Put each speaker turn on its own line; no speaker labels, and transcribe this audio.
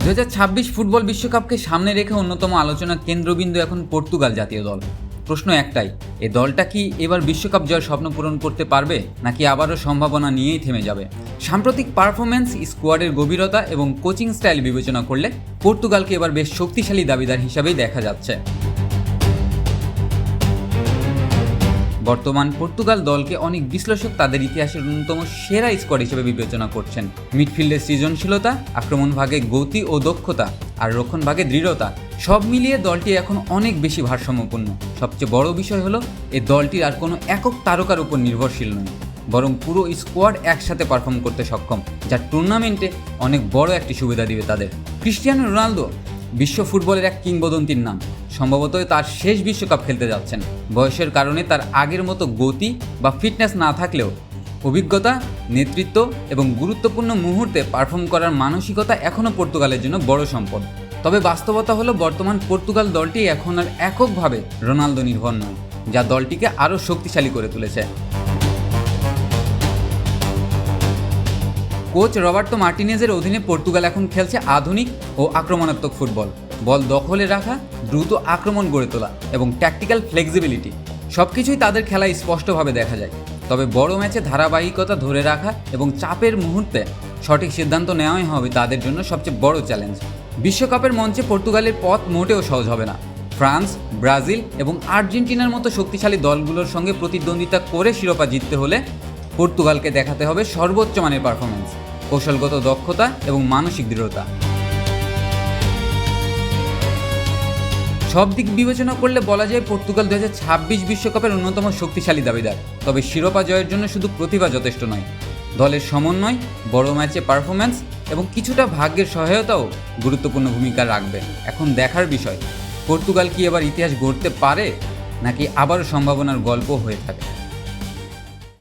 2026 football বিশ্বকাপকে সামনে রেখে অন্যতম আলোচনার কেন্দ্রবিন্দু এখন পর্তুগাল জাতীয় দল। প্রশ্ন একটাই, এই দলটা কি এবার বিশ্বকাপ জয়ের স্বপ্ন পূরণ করতে পারবে, নাকি আবারও সম্ভাবনা নিয়েই থেমে যাবে? সাম্প্রতিক পারফরম্যান্স, স্কোয়াডের গভীরতা এবং কোচিং স্টাইল বিবেচনা করলে পর্তুগালকে এবার বেশ শক্তিশালী দাবিদার হিসাবেই দেখা যাচ্ছে। বর্তমান পর্তুগাল দলকে অনেক বিশ্লেষক তাদের ইতিহাসের অন্যতম সেরা স্কোয়াড হিসেবে বিবেচনা করছেন। মিডফিল্ডের সৃজনশীলতা, আক্রমণ ভাগে গতি ও দক্ষতা, আর রক্ষণ ভাগে দৃঢ়তা, সব মিলিয়ে দলটি এখন অনেক বেশি ভারসাম্যপূর্ণ। সবচেয়ে বড় বিষয় হলো, এই দলটির আর কোনো একক তারকার উপর নির্ভরশীল নয়, বরং পুরো স্কোয়াড একসাথে পারফর্ম করতে সক্ষম, যা টুর্নামেন্টে অনেক বড় একটি সুবিধা দিবে তাদের। ক্রিস্টিয়ানো রোনালদো বিশ্ব ফুটবলের এক কিংবদন্তির নাম। সম্ভবত তার শেষ বিশ্বকাপ খেলতে যাচ্ছেন। বয়সের কারণে তার আগের মতো গতি বা ফিটনেস না থাকলেও অভিজ্ঞতা, নেতৃত্ব এবং গুরুত্বপূর্ণ মুহূর্তে পারফর্ম করার মানসিকতা এখনও পর্তুগালের জন্য বড় সম্পদ। তবে বাস্তবতা হলো, বর্তমান পর্তুগাল দলটি এখন আর এককভাবে রোনালদো নির্ভর নয়, যা দলটিকে আরও শক্তিশালী করে তুলেছে। কোচ রবার্তো মার্টিনেজের অধীনে পর্তুগাল এখন খেলছে আধুনিক ও আক্রমণাত্মক ফুটবল। বল দখলে রাখা, দ্রুত আক্রমণ গড়ে তোলা এবং ট্যাকটিক্যাল ফ্লেক্সিবিলিটি, সব কিছুই তাদের খেলায় স্পষ্টভাবে দেখা যায়। তবে বড় ম্যাচে ধারাবাহিকতা ধরে রাখা এবং চাপের মুহূর্তে সঠিক সিদ্ধান্ত নেওয়াই হবে তাদের জন্য সবচেয়ে বড় চ্যালেঞ্জ। বিশ্বকাপের মঞ্চে পর্তুগালের পথ মোটেও সহজ হবে না। ফ্রান্স, ব্রাজিল এবং আর্জেন্টিনার মতো শক্তিশালী দলগুলোর সঙ্গে প্রতিদ্বন্দ্বিতা করে শিরোপা জিততে হলে পর্তুগালকে দেখাতে হবে সর্বোচ্চ মানের পারফরমেন্স, কৌশলগত দক্ষতা এবং মানসিক দৃঢ়তা। সব দিক বিবেচনা করলে বলা যায় পর্তুগাল 2026 বিশ্বকাপের অন্যতম শক্তিশালী দাবিদার। তবে শিরোপা জয়ের জন্য শুধু প্রতিভা যথেষ্ট নয়, দলের সমন্বয়, বড় ম্যাচে পারফরমেন্স এবং কিছুটা ভাগ্যের সহায়তাও গুরুত্বপূর্ণ ভূমিকা রাখবে। এখন দেখার বিষয়, পর্তুগাল কি এবার ইতিহাস গড়তে পারে, নাকি আবারও সম্ভাবনার গল্প হয়ে থাকে।